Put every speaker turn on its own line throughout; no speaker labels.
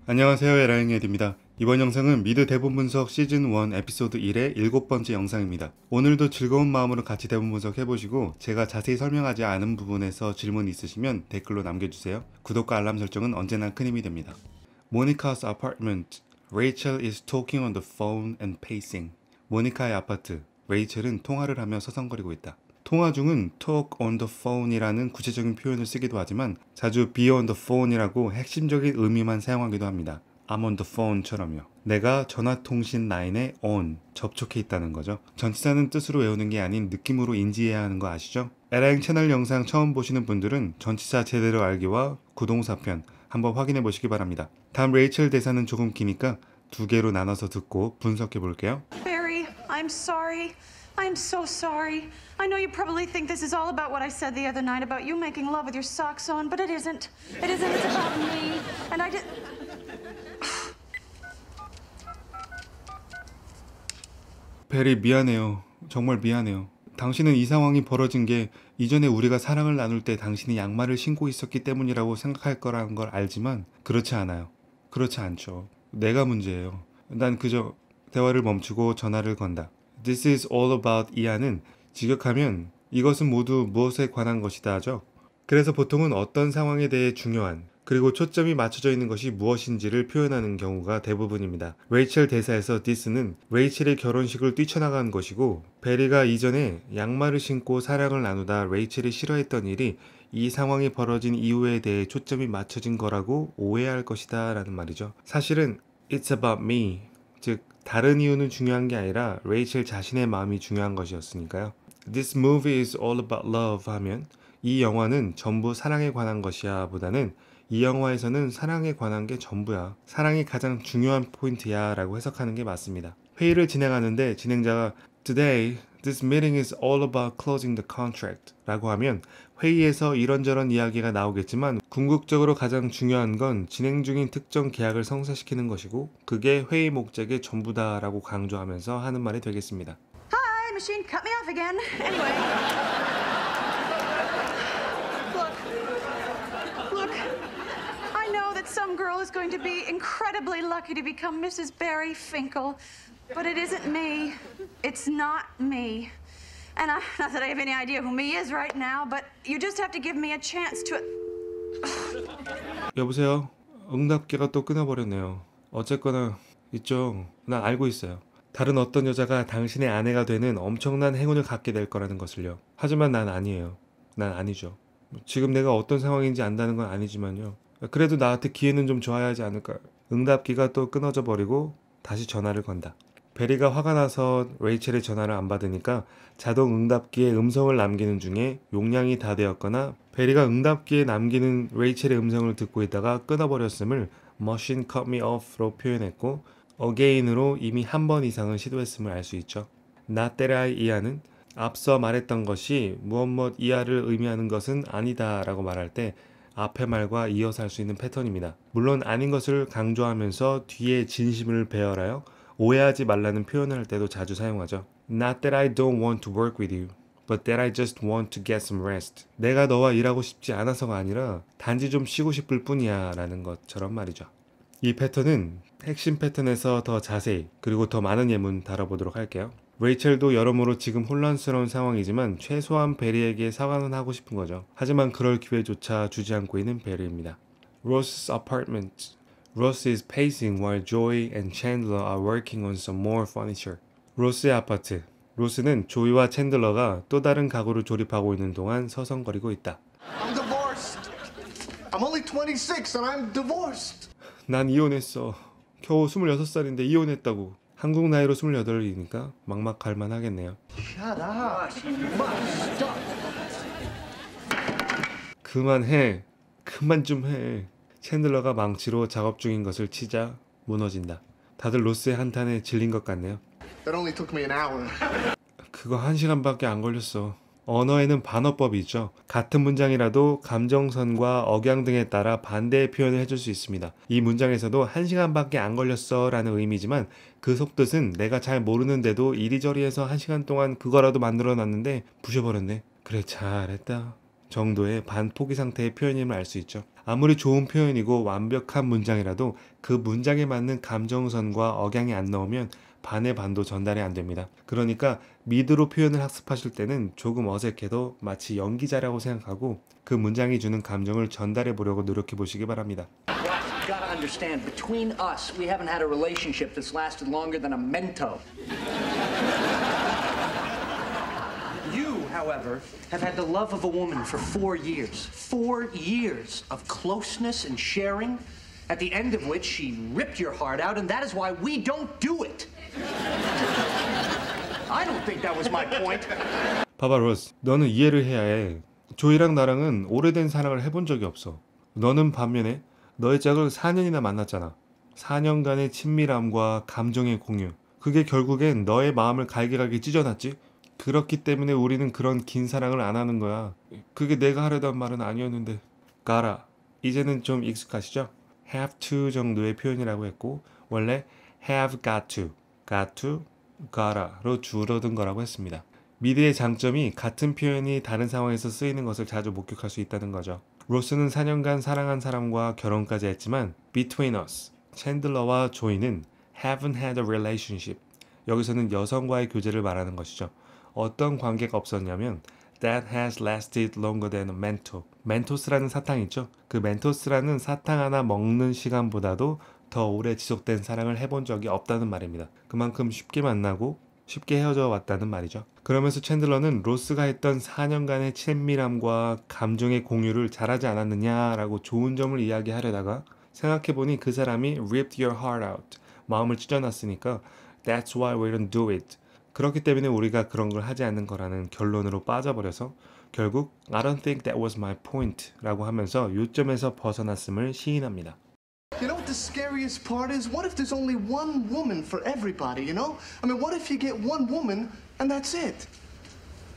안녕하세요, 에라잉에드입니다. 이번 영상은 미드 대본 분석 시즌 1 에피소드 1의 7번째 영상입니다. 오늘도 즐거운 마음으로 같이 대본 분석 해보시고 제가 자세히 설명하지 않은 부분에서 질문 있으시면 댓글로 남겨주세요. 구독과 알람 설정은 언제나 큰 힘이 됩니다. Monica's apartment. Rachel is talking on the phone and pacing. 모니카의 아파트. 레이첼은 통화를 하며 서성거리고 있다. 통화 중은 talk on the phone이라는 구체적인 표현을 쓰기도 하지만 자주 be on the phone이라고 핵심적인 의미만 사용하기도 합니다. I'm on the phone처럼요. 내가 전화통신 라인에 on, 접촉해 있다는 거죠. 전치사는 뜻으로 외우는 게 아닌 느낌으로 인지해야 하는 거 아시죠? 에라잉 채널 영상 처음 보시는 분들은 전치사 제대로 알기와 구동사편 한번 확인해 보시기 바랍니다. 다음 레이첼 대사는 조금 기니까 두 개로 나눠서 듣고 분석해 볼게요.
Barry, I'm sorry. I'm so sorry. I know you probably think this is all about what I said the other night about you making love with your socks on, but it isn't. It isn't. It's about me. And I did.
베리 미안해요. 정말 미안해요. 당신은 이 상황이 벌어진 게 이전에 우리가 사랑을 나눌 때 당신이 양말을 신고 있었기 때문이라고 생각할 거라는 걸 알지만 그렇지 않아요. 그렇지 않죠. 내가 문제예요. 난 그저 대화를 멈추고 전화를 건다. This is all about 이하는 직역하면 이것은 모두 무엇에 관한 것이다 하죠. 그래서 보통은 어떤 상황에 대해 중요한 그리고 초점이 맞춰져 있는 것이 무엇인지를 표현하는 경우가 대부분입니다. 레이첼 대사에서 this는 레이첼의 결혼식을 뛰쳐나간 것이고 베리가 이전에 양말을 신고 사랑을 나누다 레이첼이 싫어했던 일이 이 상황이 벌어진 이유에 대해 초점이 맞춰진 거라고 오해할 것이다 라는 말이죠. 사실은 It's about me, 즉 다른 이유는 중요한 게 아니라 레이첼 자신의 마음이 중요한 것이었으니까요. This movie is all about love 하면 이 영화는 전부 사랑에 관한 것이야 보다는 이 영화에서는 사랑에 관한 게 전부야. 사랑이 가장 중요한 포인트야 라고 해석하는 게 맞습니다. 회의를 진행하는데 진행자가 Today, this meeting is all about closing the contract 라고 하면 회의에서 이런저런 이야기가 나오겠지만 궁극적으로 가장 중요한 건 진행 중인 특정 계약을 성사시키는 것이고 그게 회의 목적의 전부다 라고 강조하면서 하는 말이 되겠습니다.
Hi, machine cut me off again. Anyway. Look. I know that some girl is going to be incredibly lucky to become Mrs. Barry Finkel, but it isn't me. It's not me. And not that I have any idea who me is right now, but you just have to give me a chance to...
여보세요? 응답기가 또 끊어버렸네요. 어쨌거나 있죠. 난 알고 있어요. 다른 어떤 여자가 당신의 아내가 되는 엄청난 행운을 갖게 될 거라는 것을요. 하지만 난 아니에요. 난 아니죠. 지금 내가 어떤 상황인지 안다는 건 아니지만요. 그래도 나한테 기회는 좀 줘야 하지 않을까. 응답기가 또 끊어져 버리고 다시 전화를 건다. 베리가 화가 나서 레이첼의 전화를 안 받으니까 자동 응답기에 음성을 남기는 중에 용량이 다 되었거나 베리가 응답기에 남기는 레이첼의 음성을 듣고 있다가 끊어버렸음을 Machine cut me off로 표현했고 again으로 이미 한 번 이상은 시도했음을 알 수 있죠. Not that I 이하는 앞서 말했던 것이 무엇 이하를 의미하는 것은 아니다 라고 말할 때 앞의 말과 이어서 할 수 있는 패턴입니다. 물론 아닌 것을 강조하면서 뒤에 진심을 배열하여 오해하지 말라는 표현을 할 때도 자주 사용하죠. Not that I don't want to work with you, but that I just want to get some rest. 내가 너와 일하고 싶지 않아서가 아니라 단지 좀 쉬고 싶을 뿐이야 라는 것처럼 말이죠. 이 패턴은 핵심 패턴에서 더 자세히 그리고 더 많은 예문 다뤄보도록 할게요. 레이첼도 여러모로 지금 혼란스러운 상황이지만 최소한 베리에게 사과는 하고 싶은 거죠. 하지만 그럴 기회조차 주지 않고 있는 베리입니다. Rose's apartment. Rose is pacing while Joey and Chandler are working on some more furniture. 로스의 아파트. 로스는 조이와 챈들러가 또 다른 가구를 조립하고 있는 동안 서성거리고 있다.
I'm divorced. I'm only 26 and I'm divorced.
난 이혼했어. 겨우 26살인데 이혼했다고. 한국 나이로 28이니까 막막할만 하겠네요.
Shut up. Stop.
그만해. 그만 좀 해. 챈들러가 망치로 작업 중인 것을 치자 무너진다. 다들 로스의 한탄에 질린 것 같네요.
That only took me an hour.
그거 1시간밖에 안 걸렸어. 언어에는 반어법이 있죠. 같은 문장이라도 감정선과 억양 등에 따라 반대의 표현을 해줄 수 있습니다. 이 문장에서도 1시간밖에 안 걸렸어 라는 의미지만 그 속뜻은 내가 잘 모르는데도 이리저리 해서 1시간 동안 그거라도 만들어 놨는데 부셔버렸네. 그래 잘했다 정도의 반포기 상태의 표현임을 알 수 있죠. 아무리 좋은 표현이고 완벽한 문장이라도 그 문장에 맞는 감정선과 억양이 안 나오면 반의 반도 전달이 안 됩니다. 그러니까 미드로 표현을 학습하실 때는 조금 어색해도 마치 연기자라고 생각하고 그 문장이 주는 감정을 전달해 보려고 노력해 보시기 바랍니다.
Well, you gotta understand, between us, we haven't had a relationship that's lasted longer than a Mento. You, however, have had the love of a woman for 4 years. 4 years of closeness and sharing, at the end of which she ripped your heart out, and that is why we don't do it. I don't think that was my point.
봐봐 로스, 너는 이해를 해야 해. 조이랑 나랑은 오래된 사랑을 해본 적이 없어. 너는 반면에 너의 짝을 4년이나 만났잖아. 4년간의 친밀함과 감정의 공유, 그게 결국엔 너의 마음을 갈기갈기 찢어놨지. 그렇기 때문에 우리는 그런 긴 사랑을 안 하는 거야. 그게 내가 하려던 말은 아니었는데. gotta, 이제는 좀 익숙하시죠? have to 정도의 표현이라고 했고 원래 have got to, gotta로 줄어든 거라고 했습니다. 미드의 장점이 같은 표현이 다른 상황에서 쓰이는 것을 자주 목격할 수 있다는 거죠. 로스는 4년간 사랑한 사람과 결혼까지 했지만 between us, 챈들러와 조이는 haven't had a relationship. 여기서는 여성과의 교제를 말하는 것이죠. 어떤 관계가 없었냐면 that has lasted longer than a Mentos. 멘토스라는 사탕 있죠? 그 멘토스라는 사탕 하나 먹는 시간보다도 더 오래 지속된 사랑을 해본 적이 없다는 말입니다. 그만큼 쉽게 만나고 쉽게 헤어져 왔다는 말이죠. 그러면서 챈들러는 로스가 했던 4년간의 친밀함과 감정의 공유를 잘하지 않았느냐라고 좋은 점을 이야기하려다가 생각해보니 그 사람이 ripped your heart out, 마음을 찢어놨으니까 that's why we don't do it. 그렇기 때문에 우리가 그런 걸 하지 않는 거라는 결론으로 빠져버려서 결국 I don't think that was my point 라고 하면서 요점에서 벗어났음을 시인합니다.
You know what the scariest part is? What if there's only one woman for everybody, you know? I mean, what if you get one woman and that's it?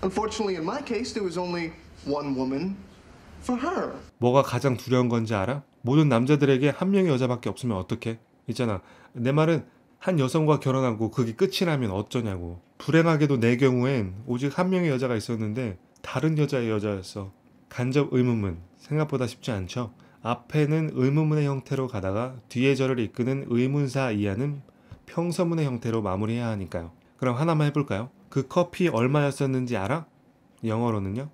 Unfortunately, in my case, there was only one woman for her.
뭐가 가장 두려운 건지 알아? 모든 남자들에게 한 명의 여자밖에 없으면 어떡해? 있잖아. 내 말은 한 여성과 결혼하고 그게 끝이라면 어쩌냐고. 불행하게도 내 경우엔 오직 한 명의 여자가 있었는데 다른 여자의 여자였어. 간접 의문문. 생각보다 쉽지 않죠? 앞에는 의문문의 형태로 가다가 뒤에 저를 이끄는 의문사 이하는 평서문의 형태로 마무리해야 하니까요. 그럼 하나만 해볼까요? 그 커피 얼마였었는지 알아? 영어로는요?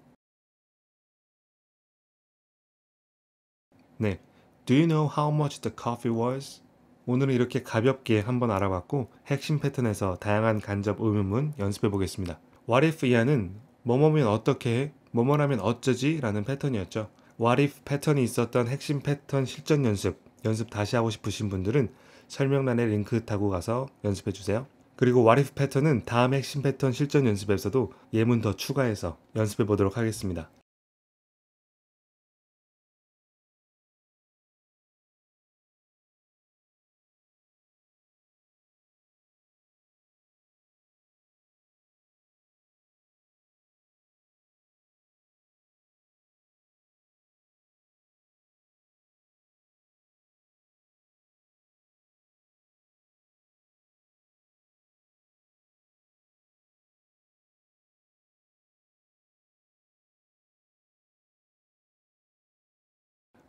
네. Do you know how much the coffee was? 오늘은 이렇게 가볍게 한번 알아봤고 핵심 패턴에서 다양한 간접 의문문 연습해 보겠습니다. What if 이하는 뭐뭐면 어떻게 해? 뭐뭐라면 어쩌지? 라는 패턴이었죠. What if 패턴이 있었던 핵심 패턴 실전 연습 다시 하고 싶으신 분들은 설명란에 링크 타고 가서 연습해 주세요. 그리고 What if 패턴은 다음 핵심 패턴 실전 연습에서도 예문 더 추가해서 연습해 보도록 하겠습니다.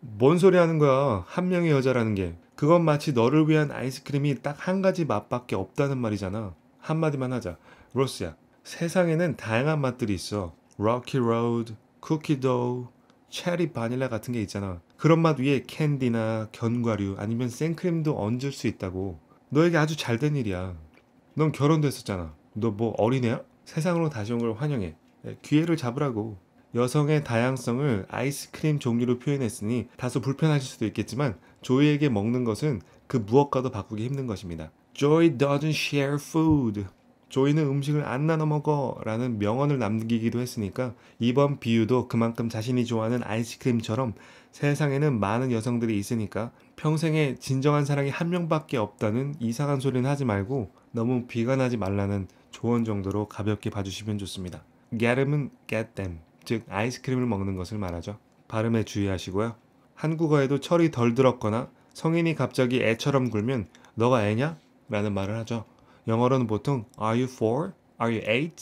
뭔 소리 하는 거야? 한 명의 여자라는 게. 그건 마치 너를 위한 아이스크림이 딱 한 가지 맛밖에 없다는 말이잖아. 한마디만 하자. 로스야, 세상에는 다양한 맛들이 있어. 럭키 로드, 쿠키 도우, 체리 바닐라 같은 게 있잖아. 그런 맛 위에 캔디나 견과류 아니면 생크림도 얹을 수 있다고. 너에게 아주 잘된 일이야. 넌 결혼도 했었잖아. 너 뭐 어린애야? 세상으로 다시 온 걸 환영해. 기회를 잡으라고. 여성의 다양성을 아이스크림 종류로 표현했으니 다소 불편하실 수도 있겠지만 조이에게 먹는 것은 그 무엇과도 바꾸기 힘든 것입니다. Joy doesn't share food. 조이는 음식을 안 나눠 먹어 라는 명언을 남기기도 했으니까 이번 비유도 그만큼 자신이 좋아하는 아이스크림처럼 세상에는 많은 여성들이 있으니까 평생에 진정한 사랑이 한 명밖에 없다는 이상한 소리는 하지 말고 너무 비관하지 말라는 조언 정도로 가볍게 봐주시면 좋습니다. Get'em은 get them. 즉 아이스크림을 먹는 것을 말하죠. 발음에 주의하시고요. 한국어에도 철이 덜 들었거나 성인이 갑자기 애처럼 굴면 너가 애냐? 라는 말을 하죠. 영어로는 보통 Are you 4? Are you 8?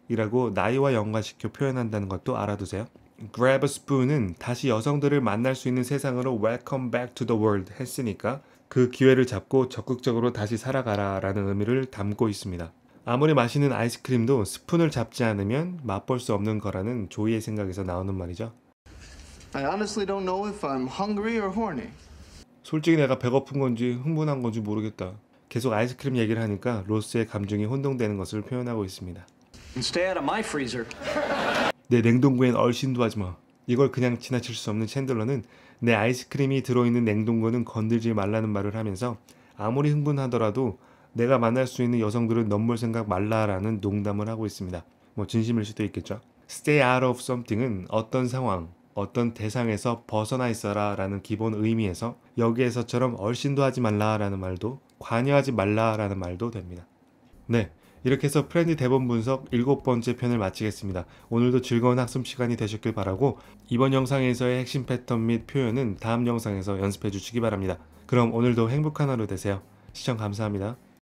이라고 나이와 연관시켜 표현한다는 것도 알아두세요. grab a spoon은 다시 여성들을 만날 수 있는 세상으로 welcome back to the world 했으니까 그 기회를 잡고 적극적으로 다시 살아가라 라는 의미를 담고 있습니다. 아무리 맛있는 아이스크림도 스푼을 잡지 않으면 맛볼 수 없는 거라는 조이의 생각에서 나오는 말이죠.
I honestly don't know if I'm hungry or horny.
솔직히 내가 배고픈 건지 흥분한 건지 모르겠다. 계속 아이스크림 얘기를 하니까 로스의 감정이 혼동되는 것을 표현하고 있습니다.
And stay out of my freezer.
내 냉동고엔 얼씬도 하지 마. 이걸 그냥 지나칠 수 없는 챈들러는 내 아이스크림이 들어있는 냉동고는 건들지 말라는 말을 하면서 아무리 흥분하더라도 내가 만날 수 있는 여성들은 넘볼 생각 말라라는 농담을 하고 있습니다. 뭐 진심일 수도 있겠죠. Stay out of something은 어떤 상황, 어떤 대상에서 벗어나 있어라 라는 기본 의미에서 여기에서처럼 얼씬도 하지 말라 라는 말도 관여하지 말라 라는 말도 됩니다. 네, 이렇게 해서 프렌디 대본 분석 7번째 편을 마치겠습니다. 오늘도 즐거운 학습 시간이 되셨길 바라고 이번 영상에서의 핵심 패턴 및 표현은 다음 영상에서 연습해 주시기 바랍니다. 그럼 오늘도 행복한 하루 되세요. 시청 감사합니다.